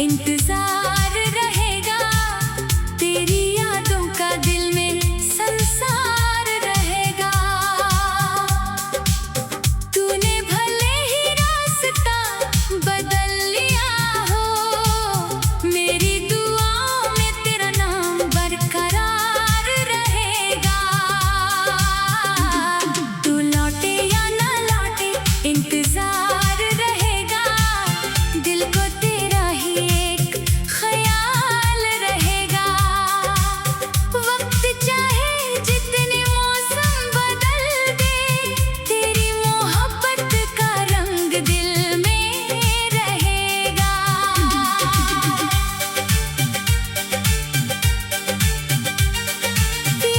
इंतजार रहेगा, तेरी यादों का दिल में संसार रहेगा। तूने भले ही रास्ता बदल लिया हो, मेरी दुआओं में तेरा नाम बरकरार रहेगा। तू लौटे या ना लौटे इंतजार रहेगा, दिल को तेरा ही एक ख्याल रहेगा। वक्त चाहे जितने मौसम बदल दे, तेरी मोहब्बत का रंग दिल में रहेगा।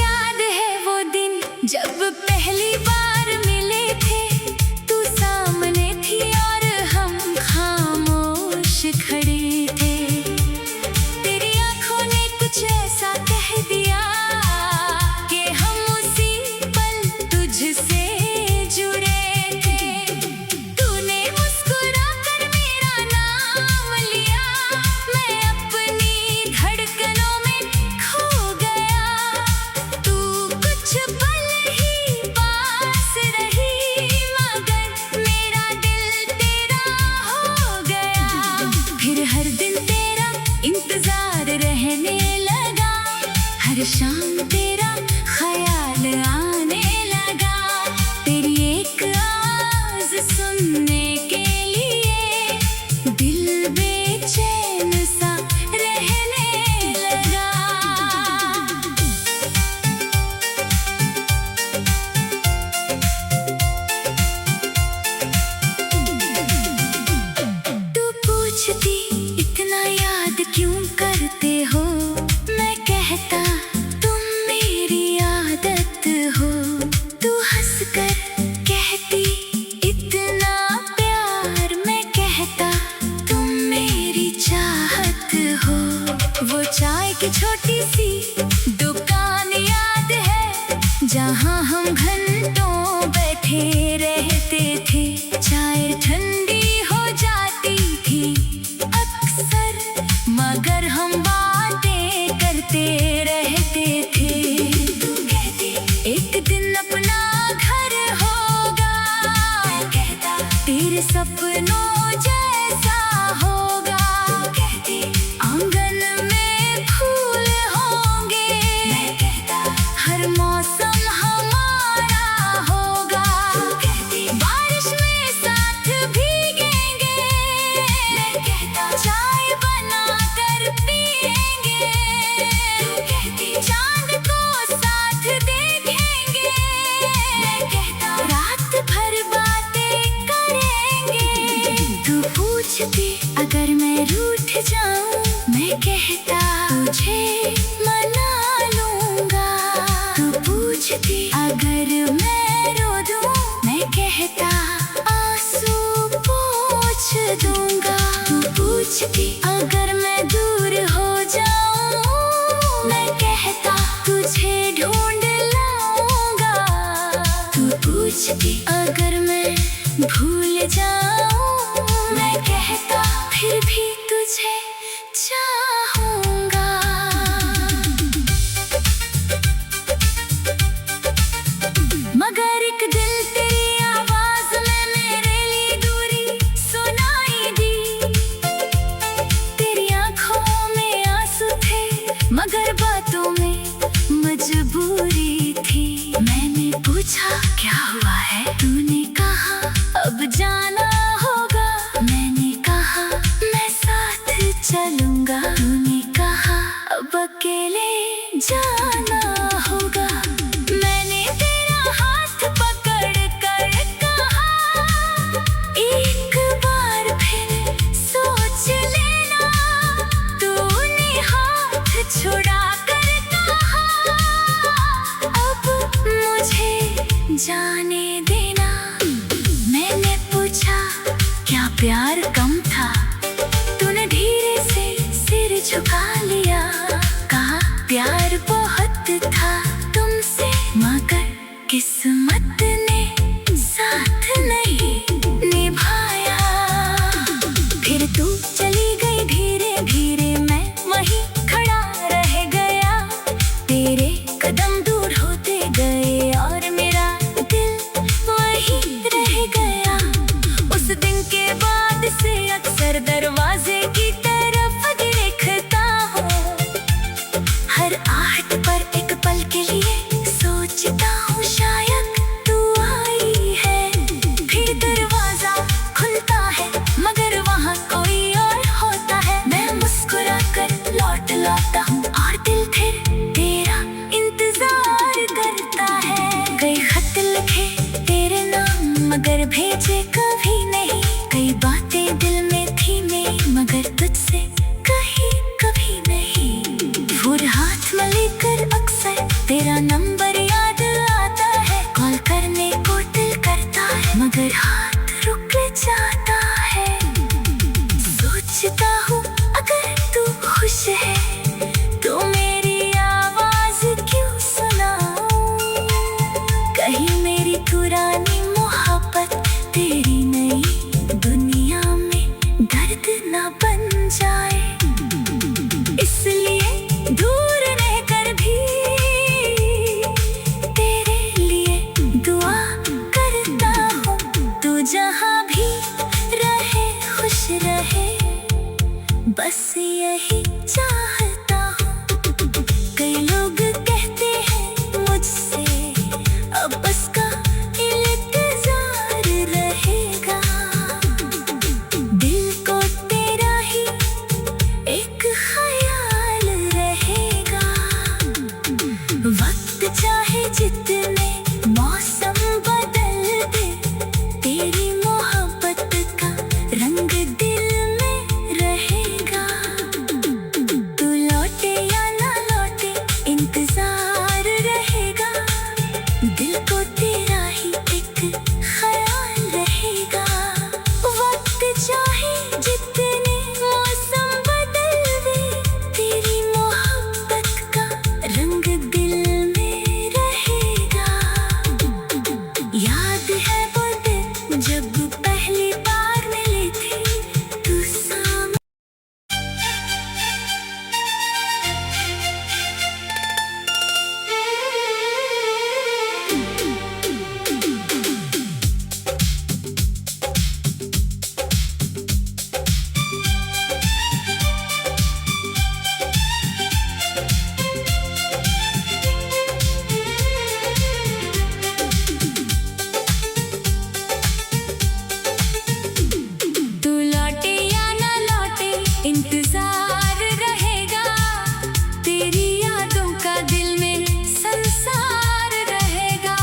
याद है वो दिन जब पहली बार मिले थे, तू सामने थी और हम खामोश खड़े थे। तेरी आंखों ने कुछ ऐसा कह दिया कि हम उसी पल तुझसे जुड़े थे। तूने मुस्कुरा कर मेरा नाम लिया, मैं अपनी धड़कनों में खो गया। तू कुछ पल ही पास रही, मगर मेरा दिल तेरा हो गया। फिर हर दिन तेरा इंतजार रहने लगा, हर शाम तेरा ख्याल आने लगा। तेरी एक आवाज़ सुनने के लिए दिल बेचैन सा रहने लगा। तू पूछती इतना याद क्यों करते हो, मैं कहता तुम मेरी आदत हो। तू हंसकर कहती इतना प्यार, मैं कहता तुम मेरी चाहत हो। वो चाय की छोटी सी दुकान याद है, जहाँ हम घंटों बैठे रहते थे। चाय ठंडी हो जाती थी अक्सर, मगर हम बातें करते रहते थे। तू कहती एक दिन अपना घर होगा, मैं कहता तेरे सपनों जैसा होगा। तू कहती आंगन में फूल होंगे, मैं कहता हर मौसम हमारा होगा। तू कहती बारिश में साथ भीगेंगे, मैं कहता चाय बना कर पिएंगे। तू कहती चांद को साथ देखेंगे, मैं कहता रात भर बातें करेंगे। तू पूछती अगर मैं रूठ जाऊं, मैं कहता तुझे मना लूंगा। तू पूछती अगर मैं रो दूं, मैं कहता आंसू पोंछ दूंगा। तू पूछती अगर मैं दूर हो जाऊं, मैं कहता तुझे ढूंढ लाऊंगा। तू पूछती अगर मैं भूल जाऊं, मैं कहता फिर भी तुझे चाहूंगा। मगर एक दिल तेरी आवाज में मेरे लिए दूरी सुनाई दी। तेरी आंखों में आंसू थे, मगर बातों में मजबूरी थी। मैंने पूछा क्या हुआ है, तूने कहा अब जाना होगा। मैंने कहा मैं साथ चलूंगा। तूने कहा अब अकेले जाना होगा। मैंने तेरा हाथ पकड़ कर कहा एक बार फिर सोच लेना। तूने हाथ छुड़ा कर कहा अब मुझे जाने देना। मैंने पूछा क्या प्यार कम था, तूने धीरे से सिर झुका लिया। कहा प्यार बहुत जाए, इसलिए दूर रहकर भी तेरे लिए दुआ करता हूँ। तू जहाँ भी रहे खुश रहे, बस यही चाहता हूँ। कई लोग कहते हैं मुझसे अब बस का इंतजार रहेगा, दिल को तेरा ही एक ख्याल रहेगा। वक्त चाहे जितने मौसम बदल दे, तेरी मोहब्बत का रंग दिल में रहेगा। तू लौटे या ना लौटे इंतजार रहेगा, दिल को तेरा ही एक ख्याल रहेगा। वक्त चाहे जितने मौसम बदल दे, तेरी मोहब्बत का रंग दिल में रहेगा। याद है वो दिन जब पहली बार मिले थे, तू सामने तू लौटे या ना लौटे इंतजार रहेगा, तेरी यादों का दिल में संसार रहेगा।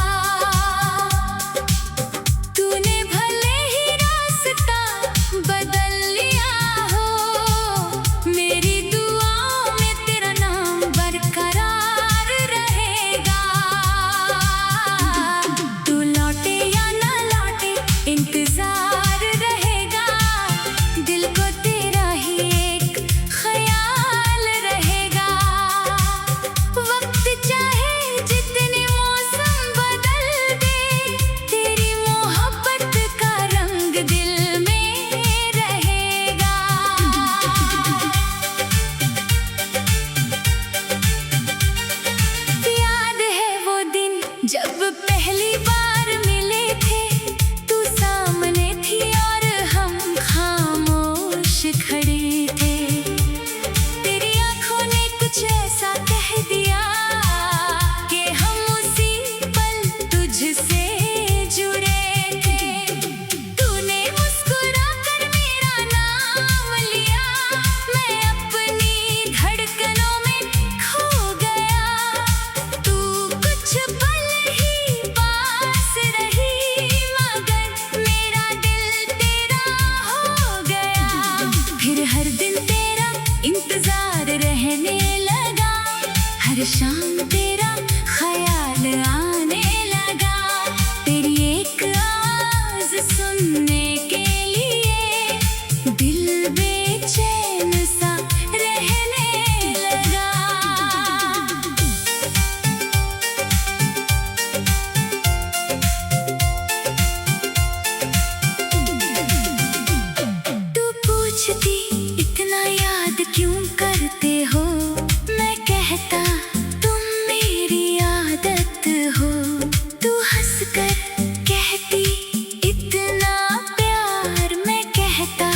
तूने भले ही रास्ता बदल लिया हो, मेरी दुआओं में तेरा नाम बरकरार रहेगा। तू लौटे या ना लौटे इंतजार रहेगा, दिल को तेरा ही एक ख्याल रहेगा। वक्त चाहे जितने मौसम बदल दे, तेरी मोहब्बत का रंग दिल में रहेगा। याद है वो दिन जब पहली बार मिले थे, तू सामने थी और हम खामोश खड़े थे। तेरी आंखों ने कुछ ऐसा कह दिया कि हम उसी पल तुझसे जुड़े थे। तूने मुस्कुरा कर मेरा नाम लिया, मैं अपनी धड़कनों में खो गया। तू कुछ पल ही पास रही, मगर मेरा दिल तेरा हो गया। फिर हर दिन तेरा इंतजार रहने लगा, हर शाम तेरा ख्याल आने लगा। तेरी एक आवाज सुनने के लिए दिल बेचैन सा रहने लगा। तू पूछती इतना याद क्यों करते हो, मैं कहता तुम मेरी आदत हो। तू हंसकर कहती इतना प्यार, मैं कहता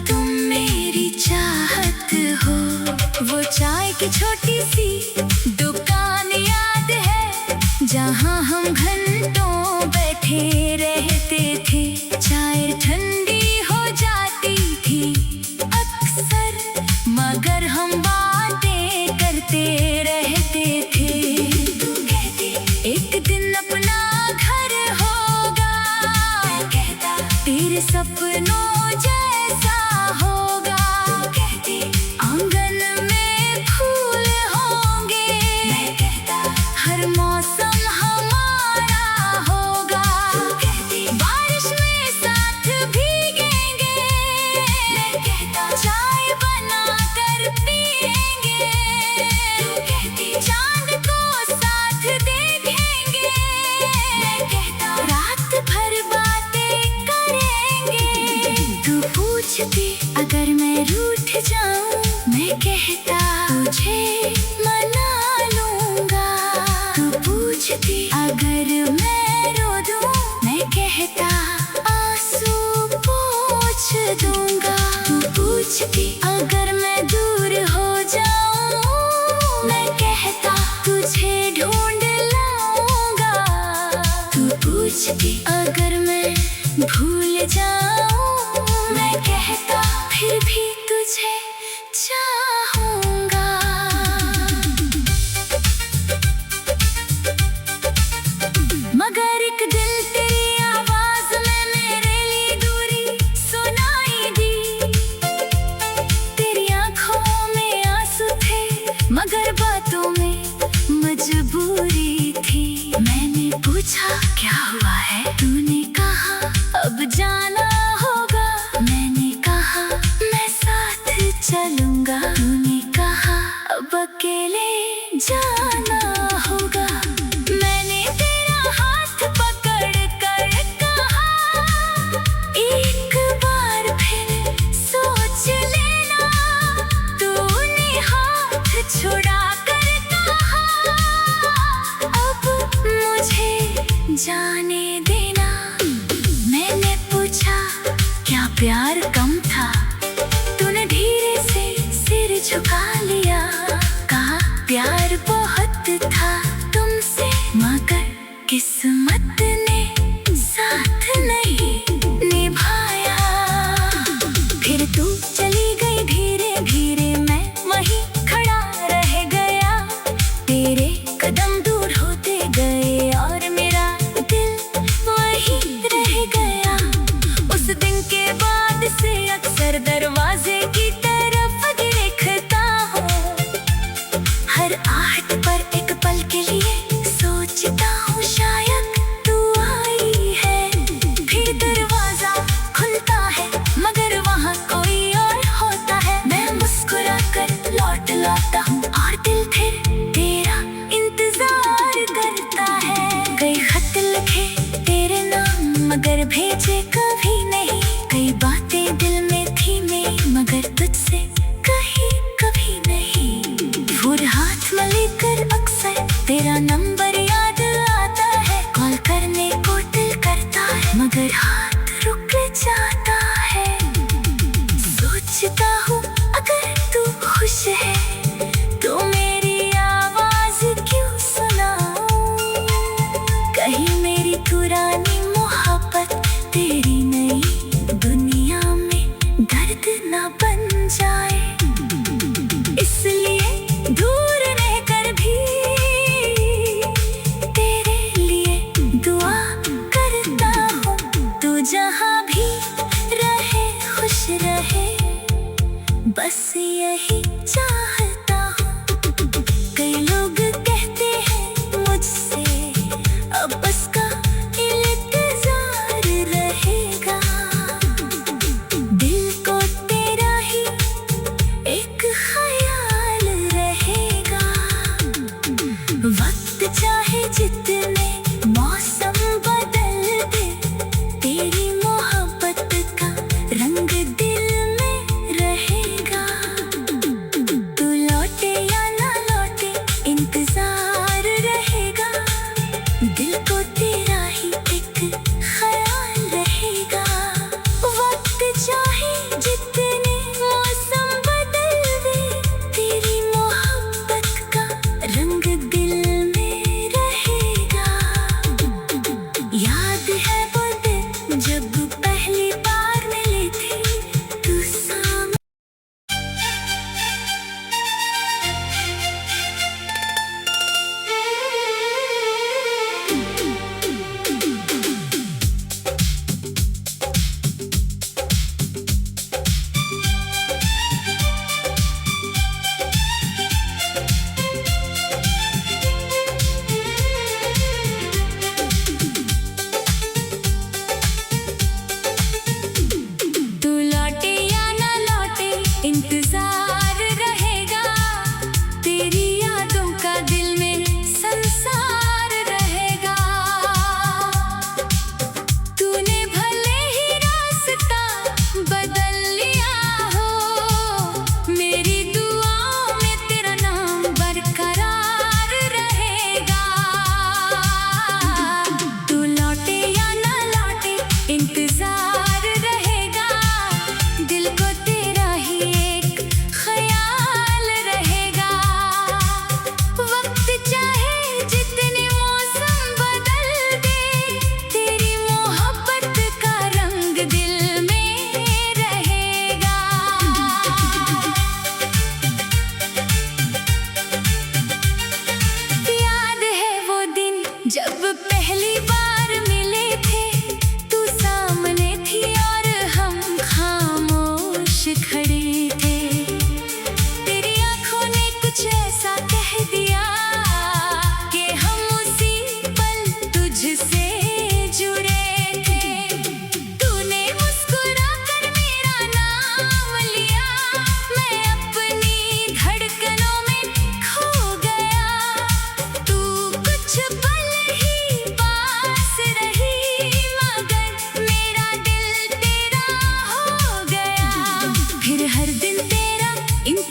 तुम मेरी चाहत हो। वो चाय की छोटी सी दुकान याद है, जहाँ हम घंटों बैठे रहते थे। चाय ठंडी हो जाती थी अक्सर, मगर हम बातें करते रहते थे। तू कहती एक दिन अपना घर होगा, मैं कहता तेरे सपनों जैसा होगा। कहती आंगन में फूल होंगे, मैं कहता हर मौसम हमारा होगा। कहती बारिश में साथ भीगेंगे, मैं कहता चाय बना कर तुझे चाहूंगा। मगर एक दिल तेरी आवाज में मेरे लिए दूरी सुनाई दी। तेरी आंखों में आंसू थे मगर बातों में मजबूरी थी। मैंने पूछा क्या हुआ है, तूने कहा अब जाना होगा। मैंने कहा मैं साथ चलूंगा। तूने कहा अब अकेले जाना होगा। मैंने तेरा हाथ पकड़ कर कहा एक बार फिर सोच लेना। तूने हाथ छुड़ा कर कहा अब मुझे जाने देना। मैंने पूछा क्या प्यार कम था, तूने धीरे से सिर झुका लिया। कहा प्यार बहुत था तुमसे मगर किस्मत ने साथ नहीं निभाया। फिर तू चली गई धीरे धीरे, मैं वहीं खड़ा रह गया। तेरे कदम दूर होते गए और मेरा दिल वहीं रह गया। उस दिन के बाद से अक्सर दरवाजे की तरफ देखता हूँ। हर आहट पर एक पल के लिए सोचता हूँ शायद तू आई है। फिर दरवाजा खुलता है मगर वहाँ कोई और होता है। मैं मुस्कुरा कर लौट लाता हूँ और दिल फिर तेरा इंतजार करता है। कई खत लिखे तेरे नाम मगर भेजे कभी नहीं। कई बातें दिल में थी मेरी मगर तुझसे कही कभी नहीं। फूल हाथ में लेकर अक्सर तेरा नंबर याद आता है। कॉल करने को दिल करता है मगर हाथ रुक जाता है। सोचता हूँ अगर तू खुश है तो मेरी आवाज क्यों सुनाऊं। कहीं मेरी पुरानी मोहब्बत तेरी नई दुनिया में दर्द न बन जाए। इसलिए दूर रहकर भी तेरे लिए दुआ करता हूँ। तू जहाँ भी रहे खुश रहे बस यही चाहता हूँ। कई लोग कहते हैं मुझसे अब बस का इंतजार रहेगा। दिल को तेरा ही एक ख्याल रहेगा। वक्त चाहे जितने मौसम बदल दे, तेरी मोहब्बत का रंग दिल में रहेगा। तू लौटे या ना लौटे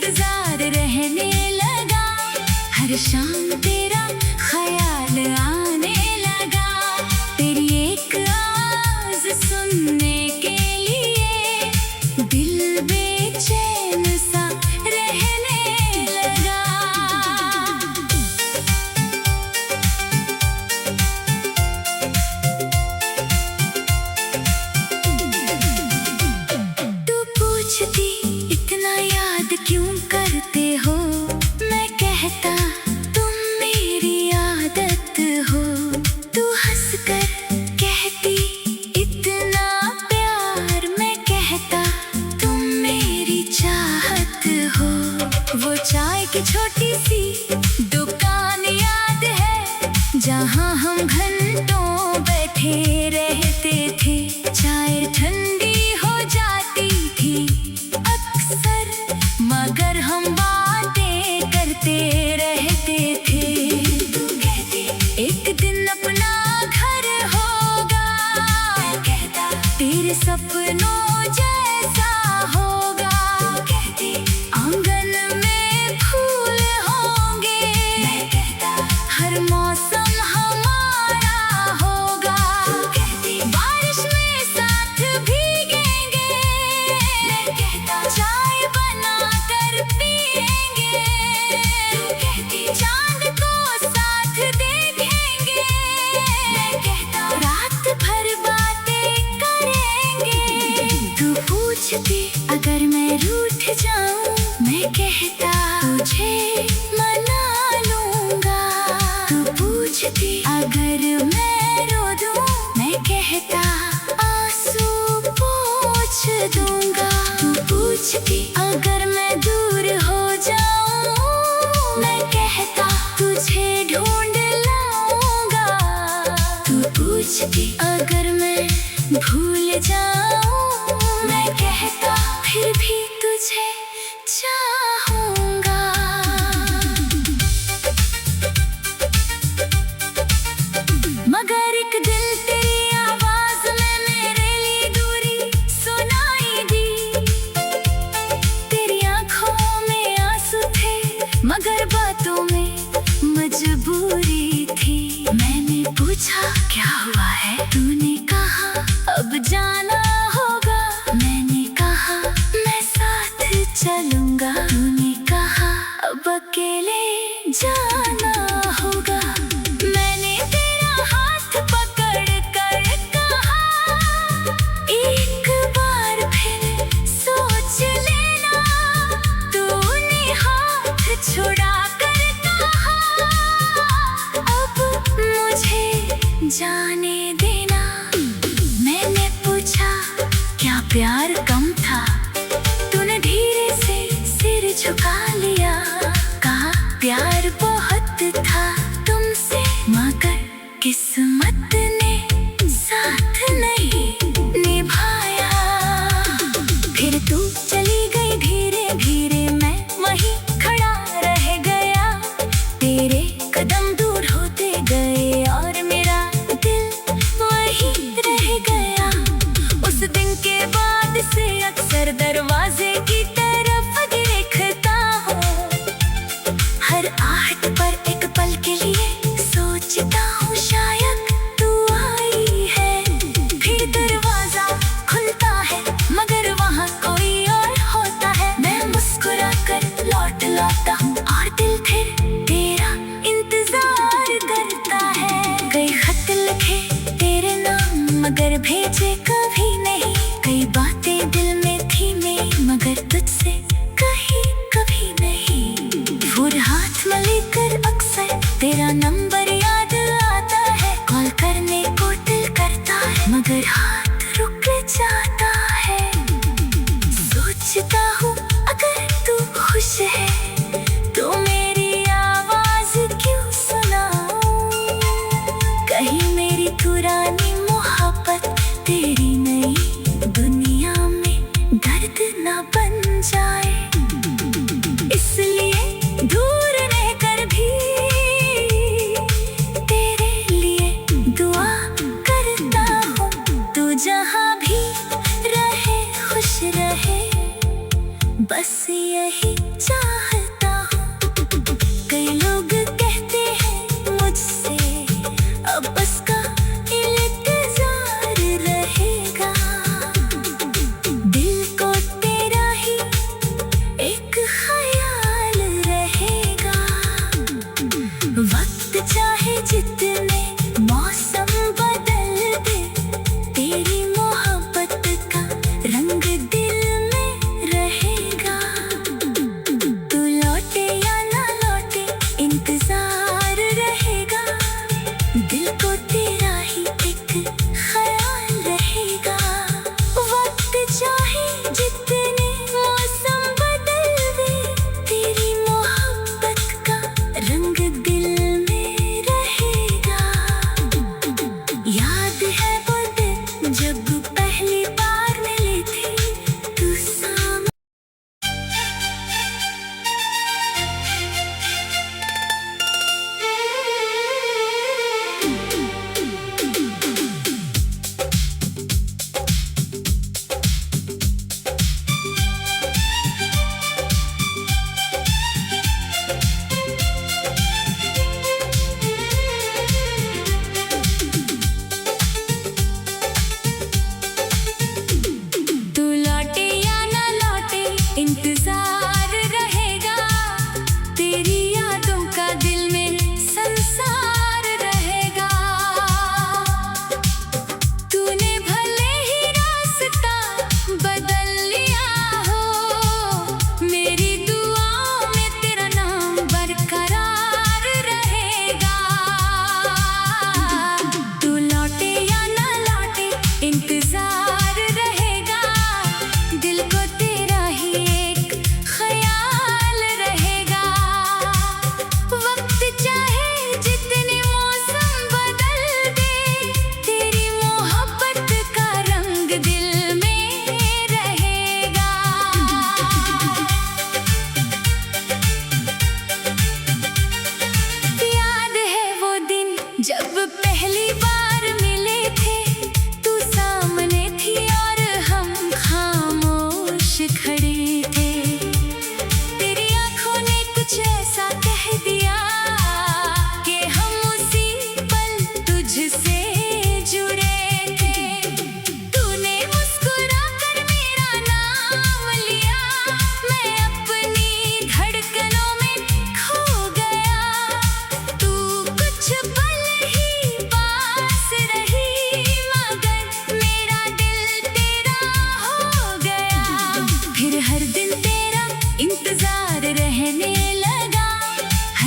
इंतजार रहने लगा। हर शाम तेरा ख्याल आने लगा। तेरी एक आवाज़ सुनने के लिए दिल बेचैन सा रहने लगा। तू पूछती इतना याद क्यों करते हो? मैं कहता तुम मेरी आदत हो। तू हंसकर कहती इतना प्यार। मैं कहता तुम मेरी चाहत हो। वो चाय की छोटी सी दुकान याद है जहाँ हम घंटों बैठे रहते थे। चाय ठंडी हो जाती थी अक्सर, मगर हम बातें करते रहते थे। तू कहती एक दिन अपना घर होगा। मैं कहता तेरे सपनों जैसा होगा। तू कहती आंगन में फूल होंगे। मैं कहता हर मौसम हमारा होगा। तू कहती बारिश में साथ भीगेंगे। मैं कहता चाय बना कर पिएंगे। तू कहती चांद को साथ देखेंगे। मैं कहता रात भर बातें करेंगे। तू पूछती अगर मैं रूठ जाऊं। मैं कहता तुझे मना लूंगा। तू पूछती अगर मैं रो दूं। मैं कहता आंसू पोंछ दूंगा। तू पूछती अगर मैं दूर हो जाऊं। मैं कहता तुझे ढूंढ लाऊंगा। तू पूछती अगर मैं भूल जाऊं। मैं कहता फिर भी तुझे चाहूंगा। मगर एक दिल तेरी आवाज में मेरे लिए दूरी सुनाई दी। तेरी आंखों में आंसू थे मगर बातों में मजबूरी थी। मैंने पूछा क्या हुआ है? तूने कहा अब जाना होगा। मैंने कहा मैं साथ चलूंगा। तूने कहा अब अकेले जाना होगा। मैंने तेरा हाथ पकड़ कर कहा एक बार फिर सोच लेना। तूने हाथ छुड़ा कर कहा अब मुझे जाने देना। मैंने पूछा क्या प्यार कम था? तूने धीरे से सिर झुका लिया। कहा प्यार बहुत था तुमसे मगर किस्मत ने साथ नहीं निभाया। फिर तू चली गई धीरे धीरे, मैं वहीं खड़ा रह गया। तेरे कदम दूर होते गए और मेरा दिल वहीं रह गया। उस दिन के बाद से अक्सर दरवाजे की तरफ देखता हूँ। हर आहट पर एक पल के लिए सोचता हूँ शायद तू आई है। फिर दरवाजा खुलता है मगर वहाँ कोई और होता है। मैं मुस्कुरा कर लौट लाता हूँ और दिल फिर तेरा इंतजार करता है। कई खत लिखे तेरे नाम मगर भेजे कभी नहीं। कई बातें दिल में थी मेरी मगर तुझसे कही कभी नहीं। फूल हाथ में लेकर अक्सर तेरा नंबर याद आता है। कॉल करने को दिल करता है मगर हाथ रुक जाता है। सोचता हूँ अगर तू खुश है तो मेरी आवाज क्यों सुनाऊं। कहीं मेरी पुरानी मोहब्बत तेरी नई दुनिया में दर्द न बन जाए। इसलिए दूर रहकर भी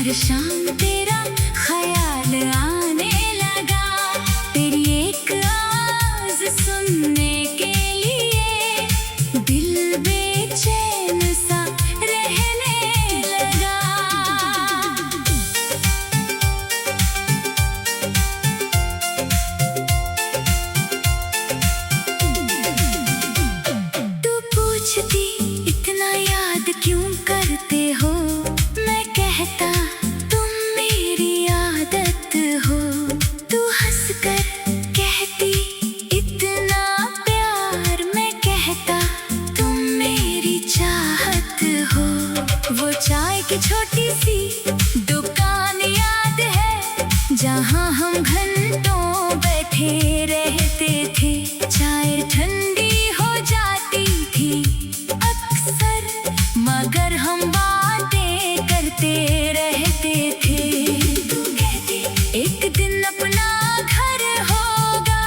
हर शाम तेरा ख्याल आने लगा, तेरी एक आवाज़ सुनने के लिए दिल बेचैन सा रहने लगा। तू पूछती इतना याद क्यों करते हो, मैं कहता तुम मेरी आदत हो। तू हंसकर कहती इतना प्यार, मैं कहता तुम मेरी चाहत हो। वो चाय की छोटी सी दुकान याद है, जहाँ हम घंटों बैठे रहते थे। चाय ठंडी हो जाती थी अक्सर, मगर हम बातें करते रहते थे। तू कहती एक दिन अपना घर होगा,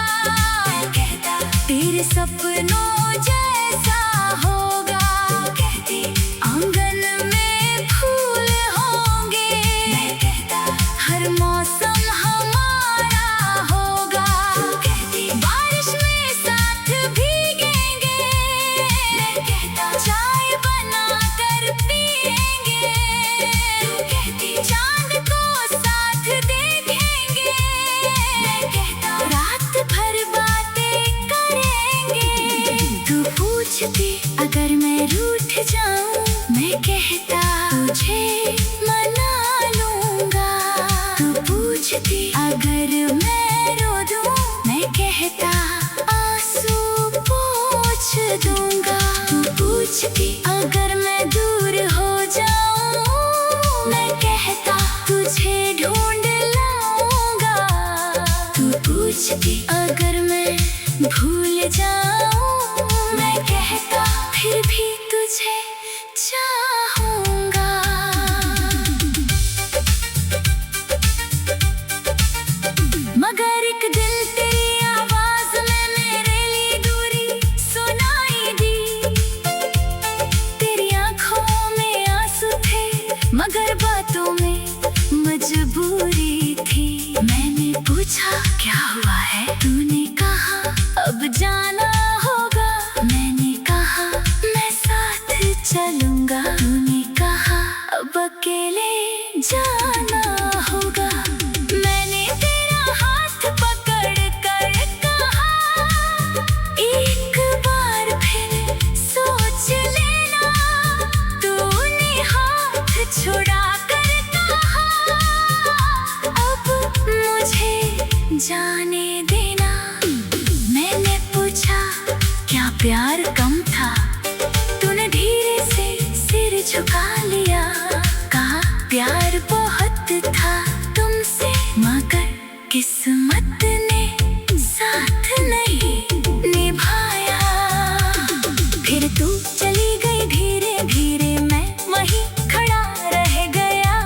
मैं कहता तेरे सपनों जैसा होगा। तू कहती आंगन में फूल होंगे, मैं कहता हर मौसम हमारा होगा। तू कहती बारिश में साथ भीगेंगे, मैं कहता चाय बना कर पिएंगे। तू कहती चांद को साथ देखेंगे, मैं कहता रात भर बातें करेंगे। तू पूछती अगर मैं रूठ जाऊं, मैं कहता तुझे मना लूंगा। तू पूछती अगर मैं रो दूं, मैं कहता आंसू पोंछ दूंगा। तू पूछती अगर मैं दूर हो जाऊं, मैं कहता तुझे ढूंढ लाऊंगा। तू पूछती अगर मैं भूल जाऊं, मैं कहता फिर भी तुझे चाहूंगा। मगर एक दिल तेरी आवाज में मेरे लिए दूरी सुनाई दी। तेरी आंखों में आंसू थे, मगर बातों में मजबूरी थी। मैंने पूछा क्या हुआ है, तूने कहा अब जाना होगा। मैंने कहा मैं साथ चलूंगा। तूने कहा अब अकेले जाना होगा। मैंने तेरा हाथ पकड़ कर कहा एक बार फिर सोच लेना। तूने हाथ छुड़ा कर कहा अब मुझे जाने देना। मैंने पूछा क्या प्यार कम था, तूने धीरे से सिर झुका लिया। कहा प्यार बहुत था तुमसे, मगर किस्मत ने साथ नहीं निभाया। फिर तू चली गई धीरे धीरे, मैं वहीं खड़ा रह गया।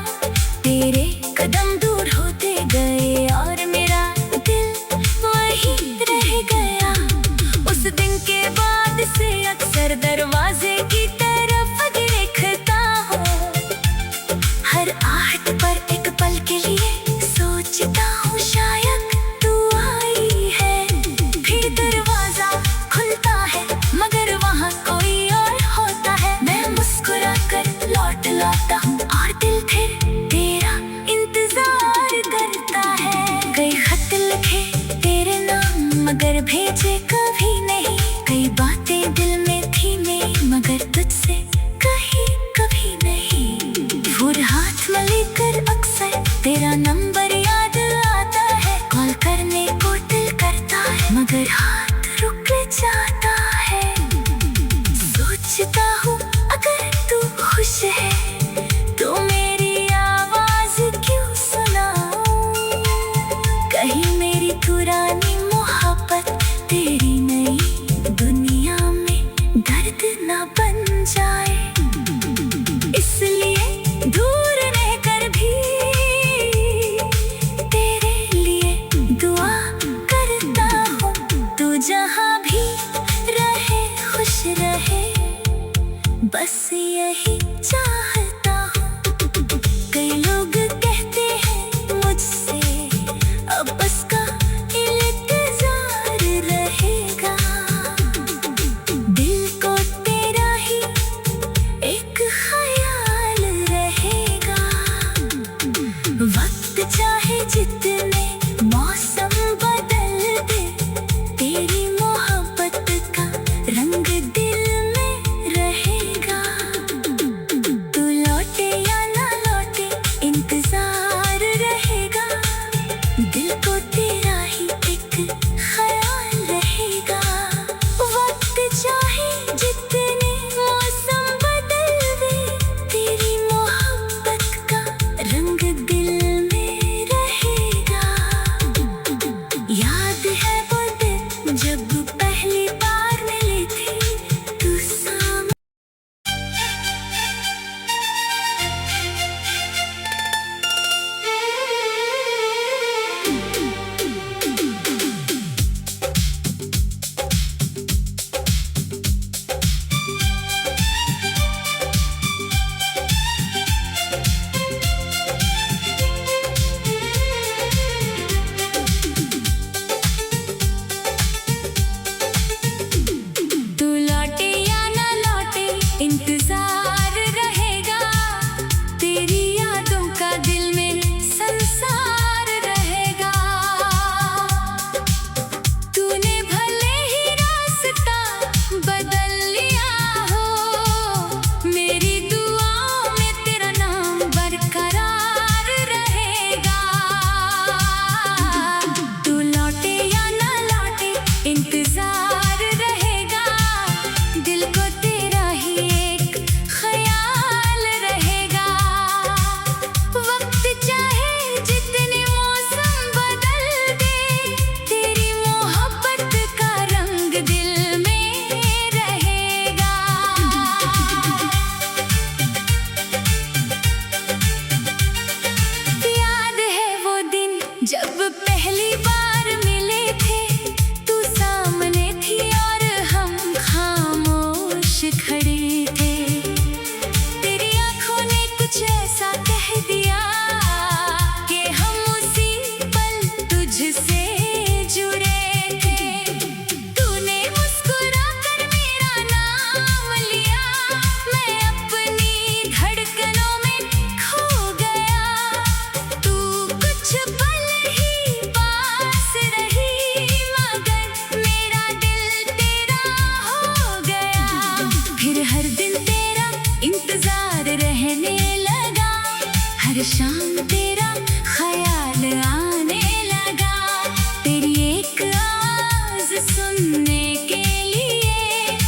तेरे कदम दूर होते गए और मेरा दिल वहीं रह गया। उस दिन के बाद से अक्सर दरवाजे की तरफ देखता हूँ। हर आहट पर एक पल के लिए सोचता हूँ शायद हर शाम तेरा ख्याल आने लगा, तेरी एक आवाज़ सुनने के लिए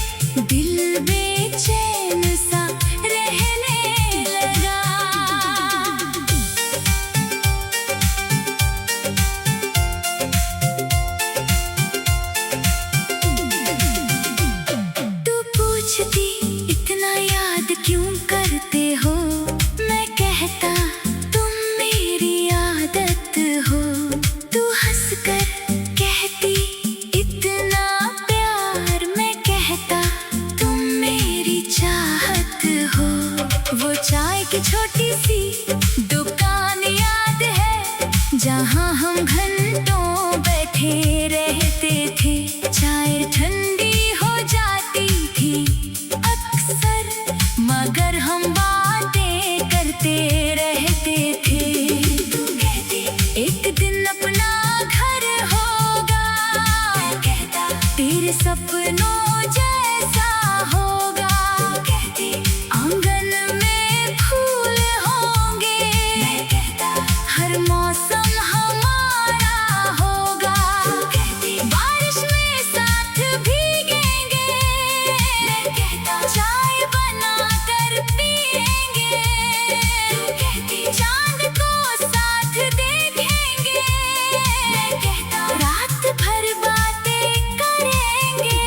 दिल बेचैन सा रहने लगा। तू पूछती इतना याद क्यों करते हो, मैं कहता तुम मेरी आदत हो। तू हंसकर कहती इतना प्यार, मैं कहता तुम मेरी चाहत हो। वो चाय की छोटी सी दुकान याद है, जहाँ हम घंटों बैठे रहते थे। चाय ठंडी हो जाती थी अक्सर, मगर हम बातें करते रहते थे। तू कहती एक दिन अपना घर होगा, मैं कहता तेरे सपनों जैसा होगा। तू कहती आंगन में फूल होंगे, मैं कहता हर मौसम हमारा होगा। तू कहती बारिश में साथ भीगेंगे, मैं कहता चाय बना कर पिएंगे। तू कहती चांद को साथ देखेंगे, मैं कहता रात भर बातें करेंगे।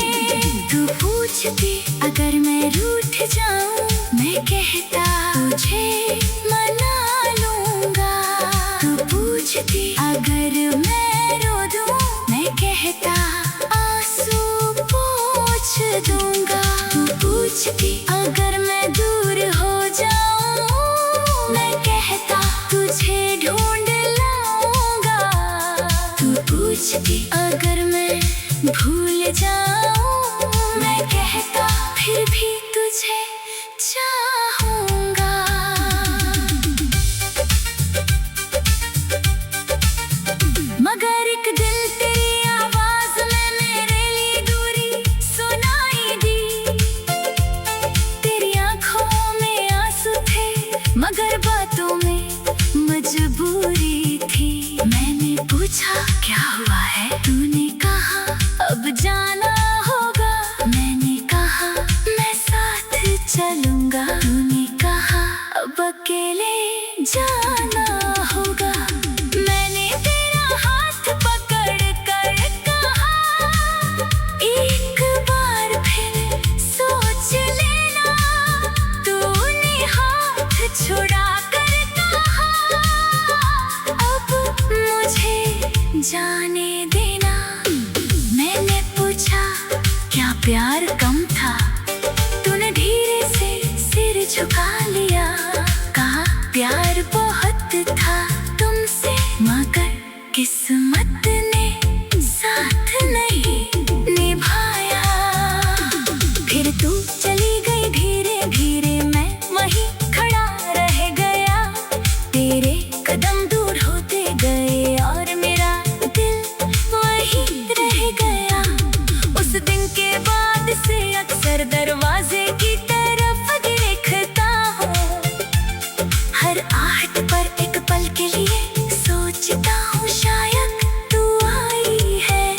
तू पूछती अगर मैं रूठ जाऊं, मैं कहता तुझे मना लूंगा। तू पूछती अगर मैं रो दूं, मैं कहता आंसू पोंछ दूंगा। तू पूछती अगर मैं दूर हो जाऊं, मैं कहता तुझे ढूंढ लाऊंगा। तू पूछती अगर मैं भूल जाऊं, मैं कहता फिर भी तुझे चाहूंगा। मगर एक दिल तेरी आवाज में मेरे लिए दूरी सुनाई दी। तेरी आंखों में आंसू थे, मगर बातों में मजबूरी थी। मैंने पूछा क्या हुआ है, तूने कहा अब जाना होगा। मैंने कहा मैं साथ चलूंगा। तूने कहा अब अकेले जाना होगा। मैंने तेरा हाथ पकड़ कर कहा एक बार फिर सोच लेना। तूने हाथ छुड़ा कर कहा अब मुझे जाने देना। मैंने पूछा क्या प्यार कम था, तूने धीरे से सिर झुका लिया। कहा प्यार बहुत था तुमसे, मगर किस्मत ने साथ नहीं निभाया। फिर तू चली गई धीरे धीरे, मैं वहीं खड़ा रह गया। तेरे कदम दूर होते गए और मेरा दिल वहीं रह गया। उस दिन के बाद से अक्सर दरवाजे की तरफ देखता हूँ। हर आहट पर एक पल के लिए सोचता हूँ शायद तू आई है।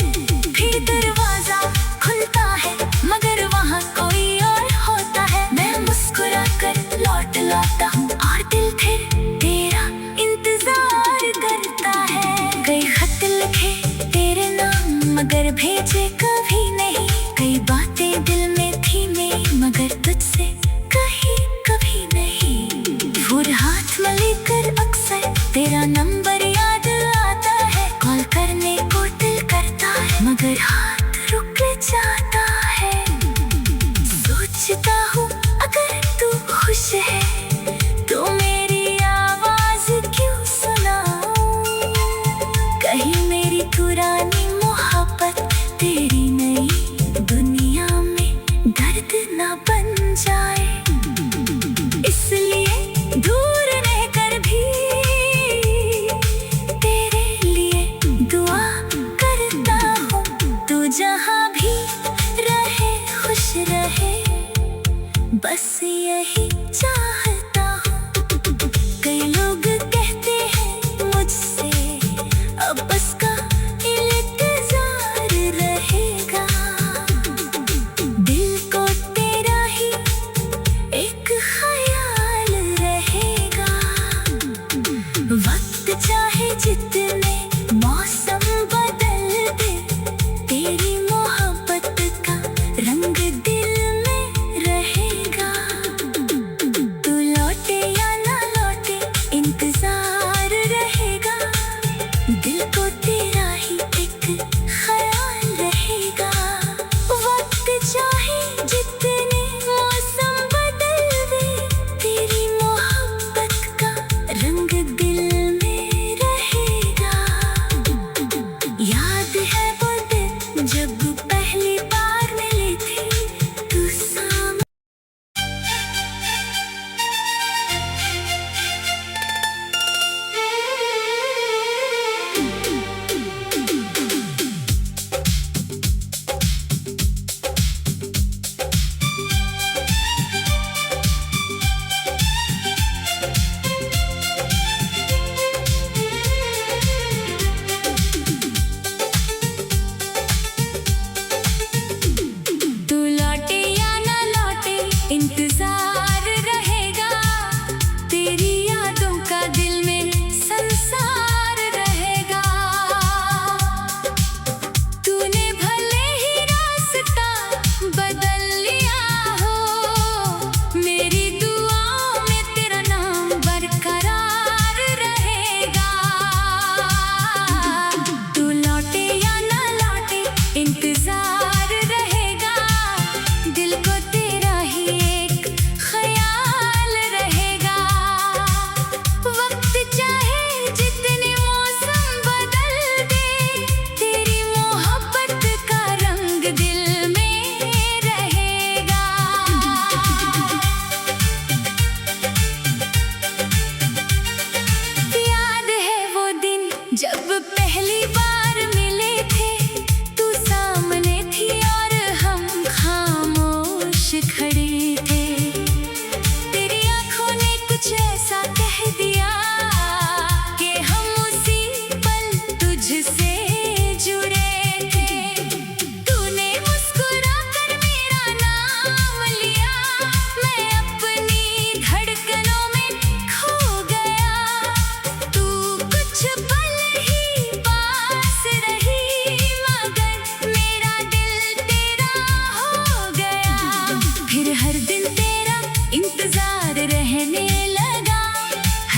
फिर दरवाजा खुलता है मगर वहाँ कोई और होता है। मैं मुस्कुरा कर लौट लाता हूँ और दिल फिर तेरा इंतजार करता है। कई खत लिखे तेरे नाम मगर भेजे कभी नहीं। कई बातें दिल में थी मेरी मगर तुझसे कही कभी नहीं। फूल हाथ में लेकर अक्सर तेरा नंबर याद आता है। कॉल करने को दिल करता है मगर हाथ रुक जाता है। सोचता हूँ अगर तू खुश है तो मेरी आवाज क्यों सुनाऊं। कहीं मेरी पुरानी मोहब्बत तेरी नई दुनिया में दर्द न बन जाए। इसलिए दूर रहकर भी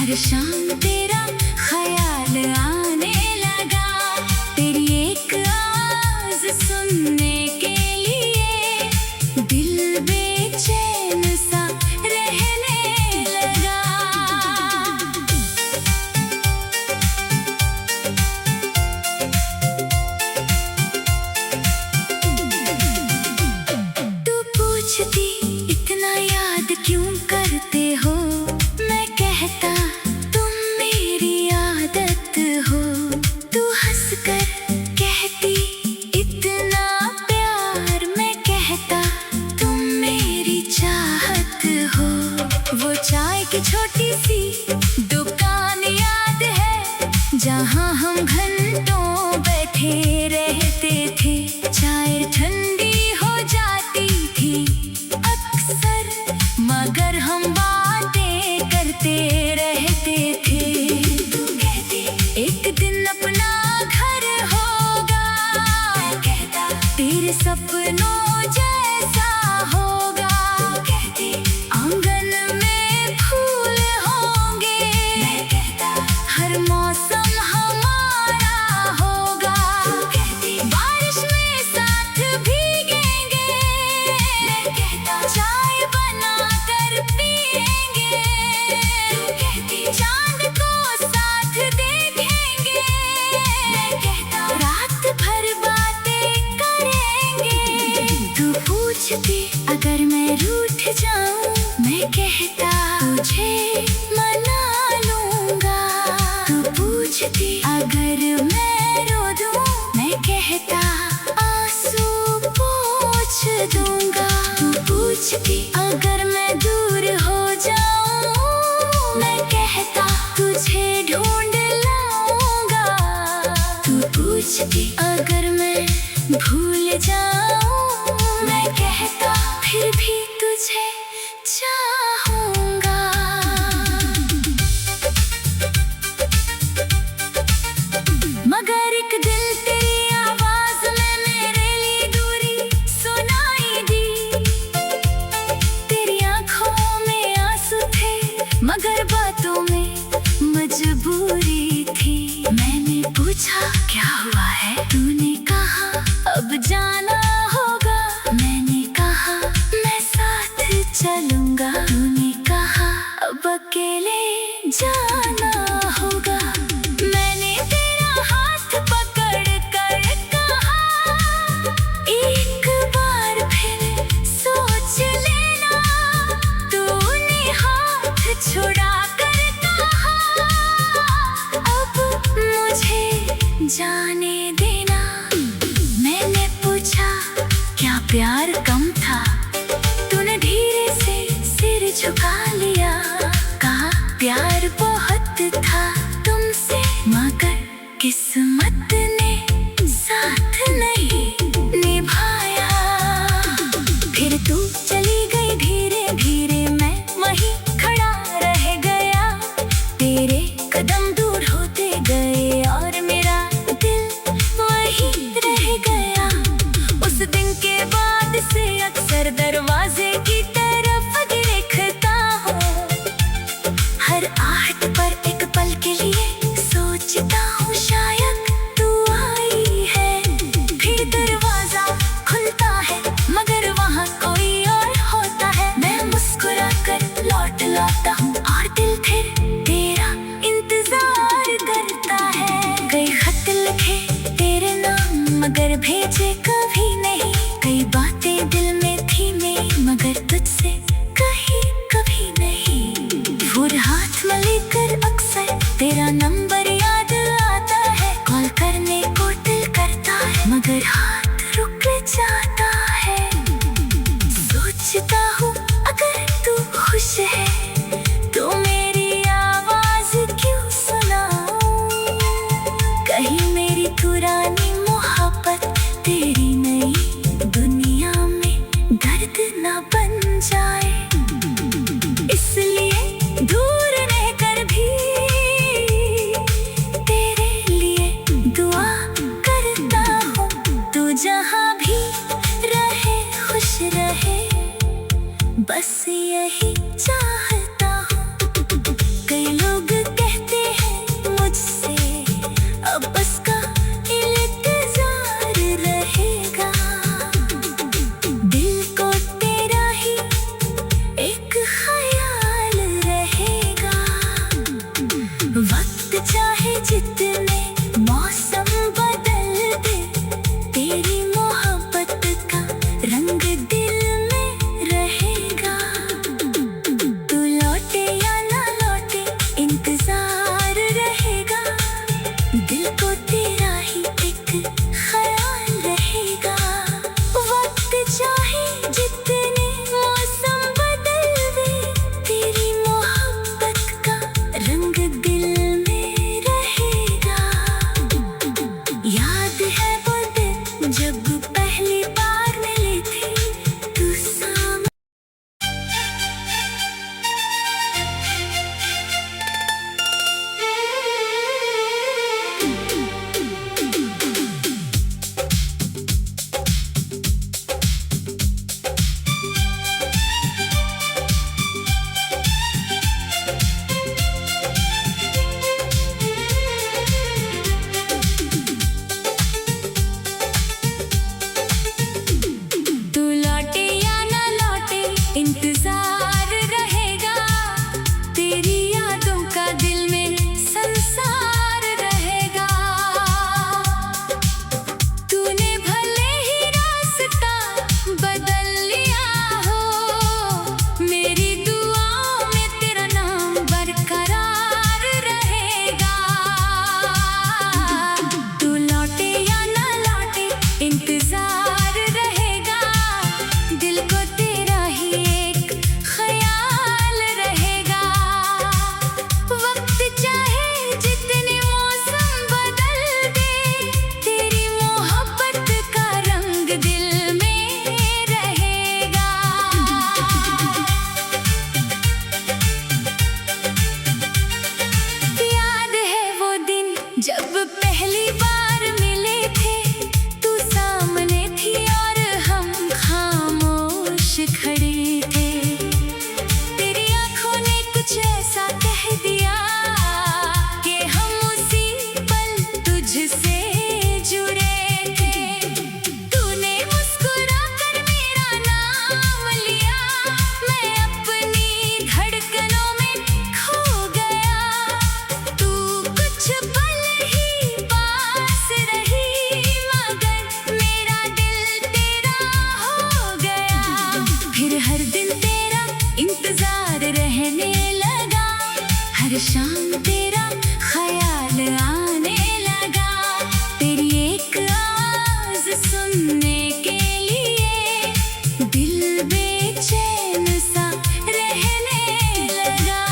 हर शाम तेरा ख्याल आने लगा, तेरी एक आवाज़ सुनने के लिए दिल बेचैन सा रहने लगा। तू पूछती इतना याद क्यों करते हो, मैं कहता तुम मेरी आदत हो। तू हंसकर कहती इतना प्यार, मैं कहता तुम मेरी चाहत हो। वो चाय की छोटी सी दुकान याद है, जहाँ हम घंटों बैठे रहते थे। चाय ठंडी हो जाती थी अक्सर, मगर हम बातें करते रहते थे। तू कहती एक दिन अपना घर होगा, मैं कहता तेरे सपनों जैसा होगा। तू कहती आंगन में फूल होंगे, मैं कहता हर मौसम हमारा होगा। तू कहती बारिश में साथ भीगेंगे, मैं कहता चाय बना कर पिएंगे। तू कहती चांद को साथ देखेंगे, मैं कहता रात भर बातें करेंगे। तू पूछती अगर मैं रूठ जाऊं, मैं कहता तुझे मना लूंगा। तू पूछती अगर मैं रो दूं, मैं कहता आंसू पोंछ दूंगा। तू पूछती अगर मैं दूर हो जाऊं, मैं कहता तुझे ढूंढ लाऊंगा। तू पूछती अगर मैं भूल जाऊं, मैं कहता फिर भी तुझे चाहूंगा। मगर एक दिल तेरी आवाज में मेरे लिए दूरी सुनाई दी। तेरी आंखों में आंसू थे, मगर बातों में मजबूरी थी। मैंने पूछा क्या हुआ है, तूने कहा अब जाना होगा। मैंने कहा मैं साथ चलूंगा। तूने कहा अब अकेले जाना होगा। मैंने तेरा हाथ पकड़ कर कहा एक बार फिर सोच लेना। तूने हाथ छुड़ा कर कहा अब मुझे जाने देना। मैंने पूछा क्या प्यार कम था, तूने धीरे से सिर झुका लिया। कहा प्यार बहुत था तुमसे, मगर किस्मत ने साथ नहीं निभाया। फिर तू चली गई धीरे धीरे, मैं वहीं खड़ा रह गया। तेरे कदम दूर होते गए और मेरा दिल वहीं रह गया। उस दिन के बाद से अक्सर दरवाजे की तरफ देखता हूँ। हर आहट पर एक पल के लिए सोचता हूँ शायद तू आई है। फिर दरवाजा खुलता है मगर वहाँ कोई और होता है। मैं मुस्कुरा कर लौट लाता हूँ और दिल फिर तेरा इंतजार करता है। कई खत लिखे तेरे नाम मगर भेजे कभी नहीं। कई बातें दिल में थी मेरी मगर तुझसे कही कभी नहीं। फूल हाथ में लेकर अक्सर तेरा नंबर याद आता है। कॉल करने को दिल करता है मगर हाथ रुक जाता है। सोचता हूँ अगर तू खुश है तो मेरी आवाज क्यों सुनाऊं। कहीं मेरी पुरानी मोहब्बत तेरी नई दुनिया में दर्द न बन जाए। इसलिए दूर रहकर भी तेरे लिए दुआ करता हूँ। तू जहाँ भी रहे खुश रहे, बस यही चाहता हूँ। कई लोग शाम तेरा ख्याल आने लगा, तेरी एक आवाज़ सुनने के लिए दिल बेचैन सा रहने लगा।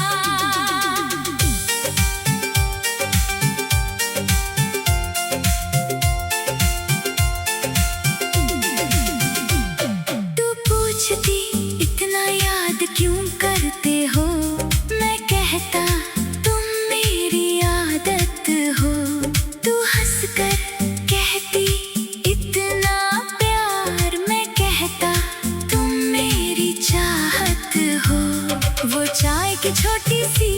तू पूछती इतना याद क्यों करते हो, मैं कहता तुम मेरी आदत हो। तू हंसकर कहती इतना प्यार, मैं कहता तुम मेरी चाहत हो। वो चाय की छोटी सी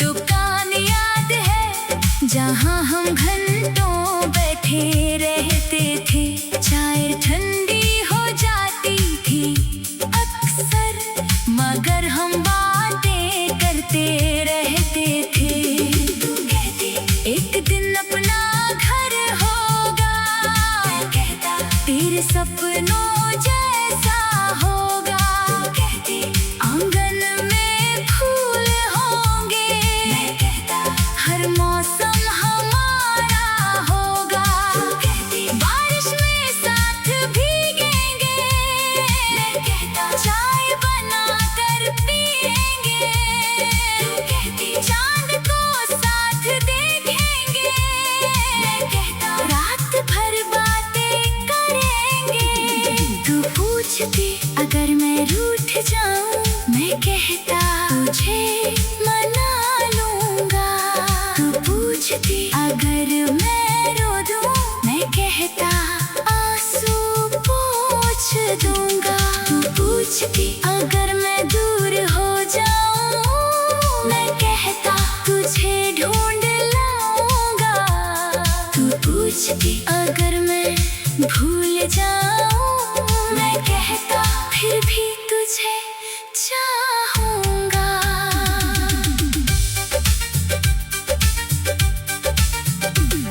दुकान याद है, जहाँ हम घंटों बैठे रहते थे। चाय ठंडी हो जाती थी अक्सर, मगर हम बातें करते रहते थे। तू कहती एक दिन अपना घर होगा, मैं कहता तेरे सपनों जैसा होगा। तू कहती आंगन में फूल होंगे, मैं कहता हर मौसम हमारा होगा। तू कहती बारिश में साथ भीगेंगे, मैं कहता चाय बना कर पिएंगे। तू कहती चांद को साथ देखेंगे, मैं कहता रात भर बातें करेंगे। तू पूछती अगर मैं रूठ जाऊं, मैं कहता तुझे मना लूंगा। तू पूछती अगर मैं रो दूं, मैं कहता आंसू पोंछ दूंगा। तू पूछती अगर मैं दूर हो जाऊं, मैं कहता तुझे ढूंढ लाऊंगा। तू पूछती अगर मैं भूल जाऊं, मैं कहता फिर भी तुझे चाहूंगा।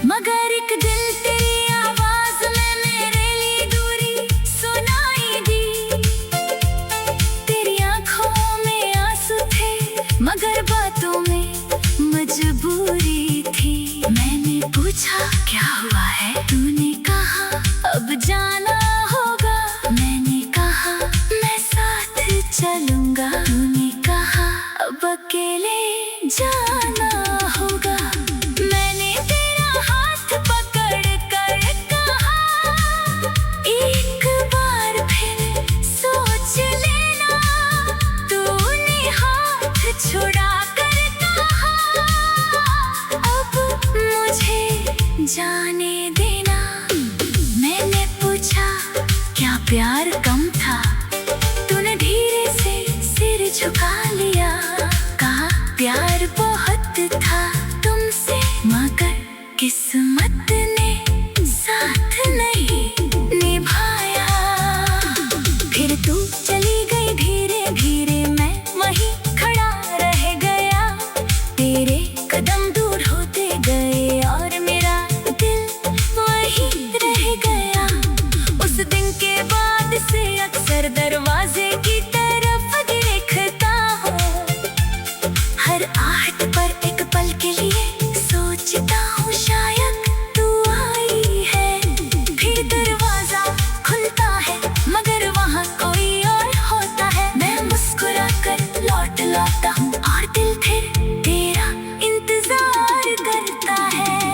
मगर एक दिल तेरी आवाज में मेरे लिए दूरी सुनाई दी। तेरी आंखों में आंसू थे, मगर बातों में मजबूरी थी। मैंने पूछा क्या हुआ है, तूने कहा अब जाना होगा। मैंने कहा मैं साथ चलूंगा। तूने कहा अब अकेले जाना होगा। मैंने तेरा हाथ पकड़ कर कहा एक बार फिर सोच लेना। तूने हाथ छुड़ा कर कहा अब मुझे जाने देना। मैंने पूछा क्या प्यार कम था, तूने धीरे से सिर झुका लिया। कहा प्यार बहुत था तुमसे, मगर किस्मत ने साथ नहीं निभाया। फिर तू चली गई धीरे धीरे, मैं वहीं खड़ा रह गया। तेरे कदम दूर होते गए और मेरा दिल वहीं रह गया। उस दिन के बाद से अक्सर दरवाजे की तरफ देखता हूँ। हर आहट पर एक पल के लिए सोचता हूँ शायद तू आई है। फिर दरवाजा खुलता है, मगर वहाँ कोई और होता है। मैं मुस्कुरा कर लौट लाता हूँ और दिल फिर तेरा इंतजार करता है।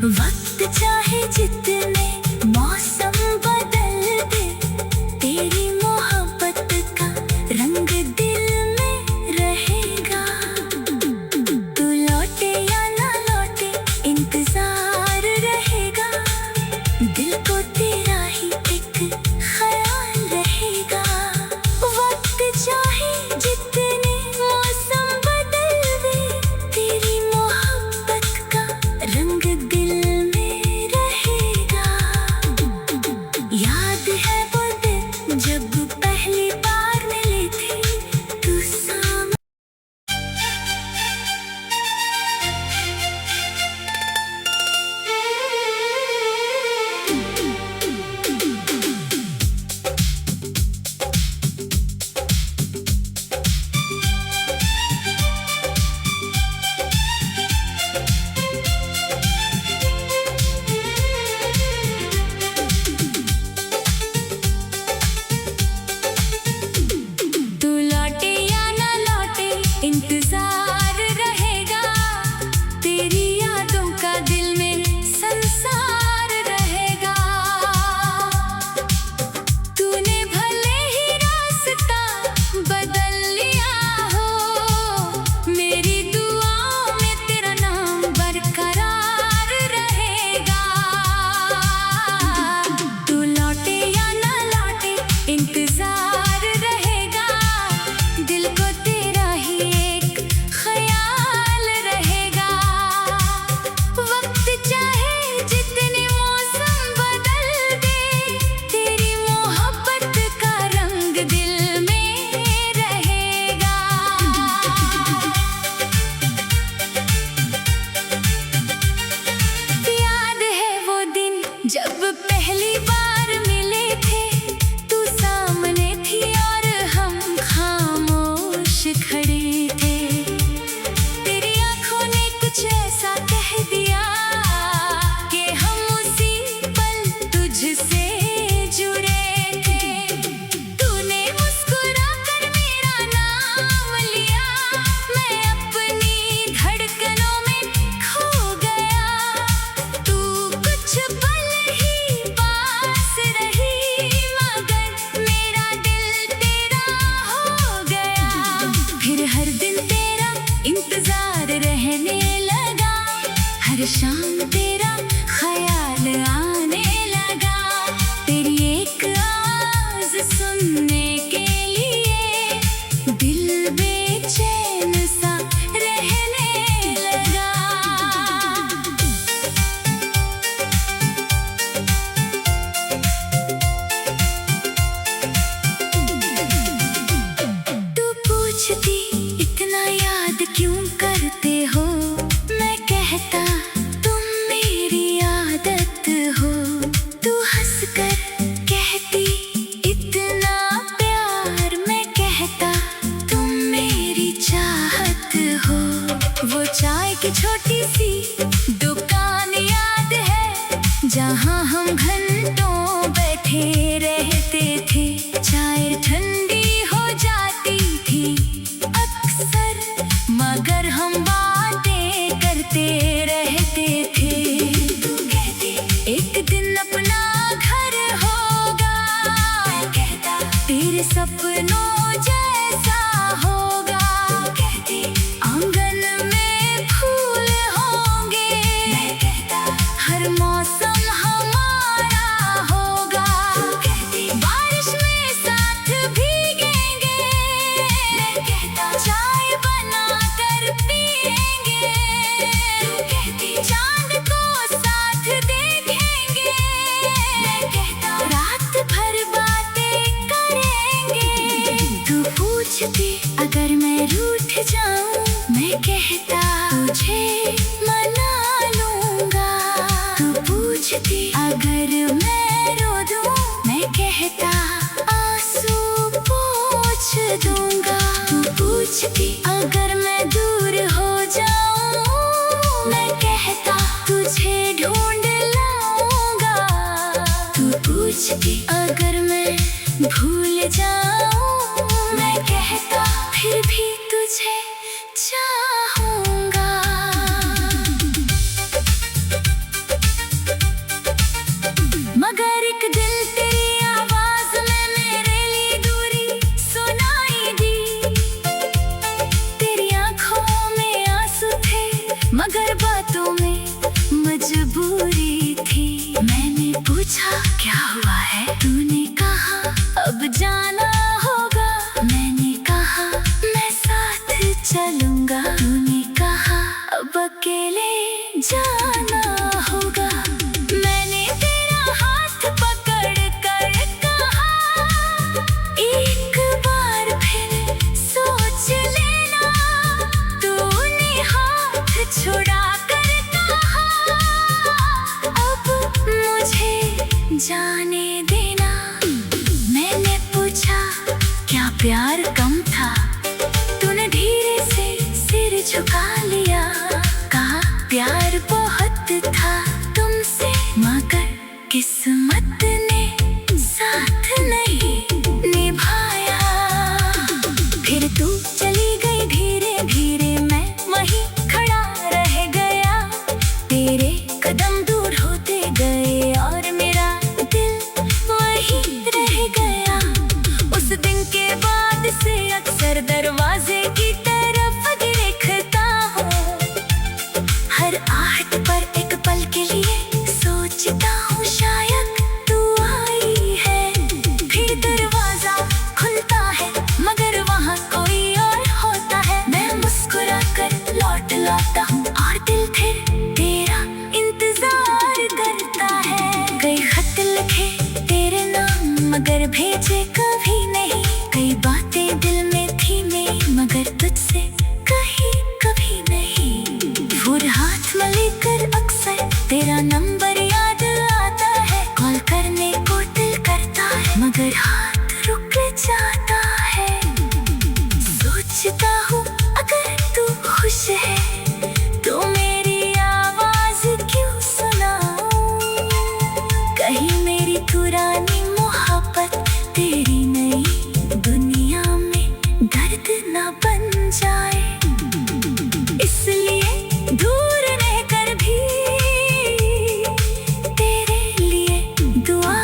वक्त चाहे जितने मौसम बदल दे, तेरी मोहब्बत का रंग दिल में रहेगा। तू लौटे या ना लौटे इंतजार रहेगा, दिल को तेरा ही एक ख्याल रहेगा। वक्त चाहे जितने मौसम बदल दे, तेरी मोहब्बत का रंग दिल में रहेगा। याद है वो दिन जब पहली बार मिले थे, तू सामने इंतजार रहेगा, तेरी यादों का दिल में संसार रहेगा। तूने भले ही रास्ता बदल लिया हो, मेरी दुआओं में तेरा नाम बरकरार रहेगा। तू लौटे या ना लौटे इंतजार रहेगा, दिल को तेरा ही एक ख्याल रहेगा। वक्त चाहे जितने मौसम बदल दे, तेरी मोहब्बत का रंग दिल में रहेगा। याद है वो दिन जब पहली बार मिले थे, तू सामने थी और हम खामोश खड़े थे। तेरी आंखों ने कुछ ऐसा कह दिया कि हम उसी पल तुझसे जुड़े थे। तूने मुस्कुरा कर मेरा नाम लिया, मैं अपनी धड़कनों में खो गया। तू कुछ पल ही पास रही, मगर मेरा दिल तेरा हो गया। फिर हर दिन तेरा इंतजार रहने लगा, हर शाम तेरा ख्याल आने लगा। तेरी एक आवाज सुनने के लिए दिल बेचैन सा रहने लगा। तू पूछती इतना याद क्यों करते हो, मैं कहता तुम मेरी आदत हो। तू हंसकर कहती इतना प्यार, मैं कहता तुम मेरी चाहत हो। वो चाय की छोटी सी दुकान याद है, जहाँ हम घंटों बैठे रहते थे। चाय ठंडी हो जाती थी अक्सर, मगर हम बातें करते रहते थे। तू कहती एक दिन अपना घर होगा, मैं कहता तेरे सपनों जैसा होगा। तू कहती आंगन में फूल होंगे, मैं कहता हर मौसम हमारा होगा। तू कहती बारिश में साथ भीगेंगे, मैं कहता चाय बना कर पिएंगे। तू कहती चांद को साथ देखेंगे, मैं कहता रात भर बातें करेंगे। तू पूछती अगर मैं रूठ जाऊं, मैं कहता तुझे मना लूंगा। तू पूछती अगर मैं रो दूं, मैं कहता आंसू पोंछ दूंगा। तू पूछती अगर मैं दूर हो जाऊं, मैं कहता तुझे ढूंढ लाऊंगा। तू पूछती अगर मैं भूल जाऊं, मैं कहता फिर भी तुझे चाहूंगा। मजबूरी थी। मैंने पूछा क्या हुआ है, तूने कहा अब जाना होगा। मैंने कहा मैं साथ चलूंगा। तूने कहा अब अकेले जाना होगा। मैंने तेरा हाथ पकड़ कर कहा एक बार फिर सोच लेना। तूने हाथ छुड़ा कर कहा अब मुझे जाने देना। मैंने पूछा क्या प्यार कम था, तूने धीरे से सिर झुका लिया। कहा प्यार बहुत था तुमसे, मगर किस्मत ने साथ नहीं निभाया। फिर तू चली गई धीरे धीरे, मैं वहीं खड़ा रह गया। तेरे कदम दूर होते गए और मेरा दिल वहीं रह गया। उस दिन के बाद से अक्सर दरवाजे की तरफ देखता हूँ। हर आहट पर एक पल के लिए सोचता हूँ शायद तू आई है। फिर दरवाजा खुलता है मगर वहाँ कोई और होता है। मैं मुस्कुरा कर लौट लाता हूँ और दिल फिर तेरा इंतजार करता है। कई खत लिखे तेरे नाम मगर भेजे कभी नहीं। कई बातें दिल में थी मेरी मगर तुझसे कही कभी नहीं। फूल हाथ में लेकर अक्सर तेरा नंबर याद आता है। कॉल करने को दिल करता है मगर हाथ रुक जाता है। सोचता हूँ अगर तू खुश है तो मेरी आवाज क्यों सुनाऊं। कहीं मेरी पुरानी मोहब्बत तेरी नई दुनिया में दर्द न बन जाए। इसलिए दूर रहकर भी तेरे लिए दुआ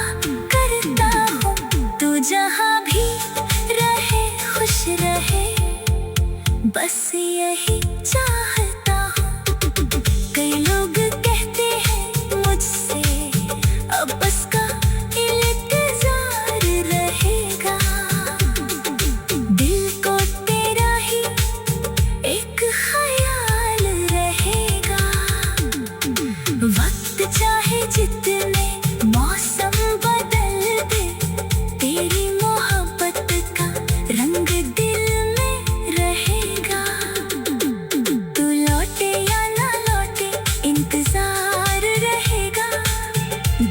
करता हूँ। तू जहाँ भी रहे खुश रहे, बस यही चाहता हूँ। कई लोग कहते हैं मुझसे अब बस का इंतजार रहेगा। दिल को तेरा ही एक ख्याल रहेगा। वक्त चाहे जितने मौसम बदल दे, तेरी मोहब्बत का रंग दिल में रहेगा। तू लौटे या ना लौटे इंतजार रहेगा।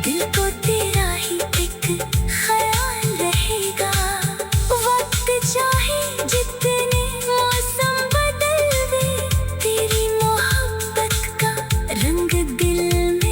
दिल को तेरा ही एक ख्याल रहेगा। वक्त चाहे जितने मौसम बदल दे, तेरी मोहब्बत का रंग दिल में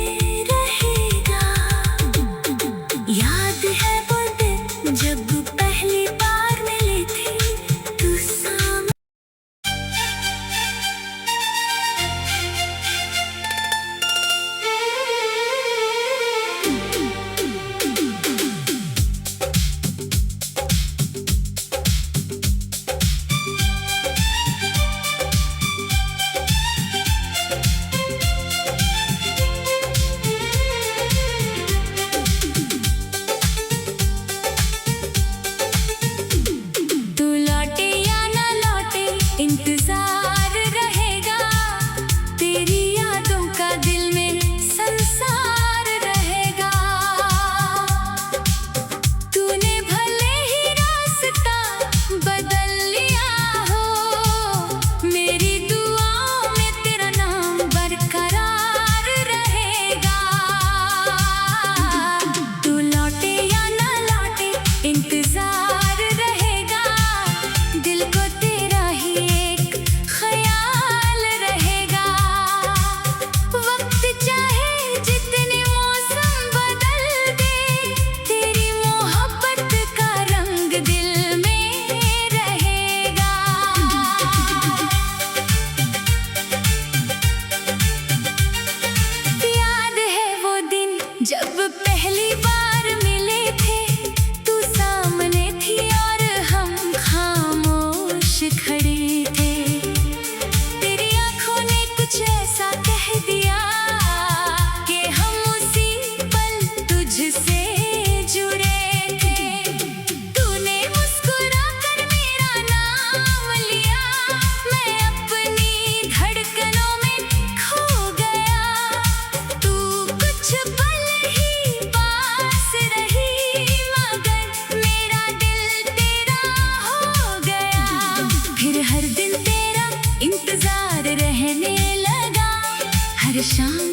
शाम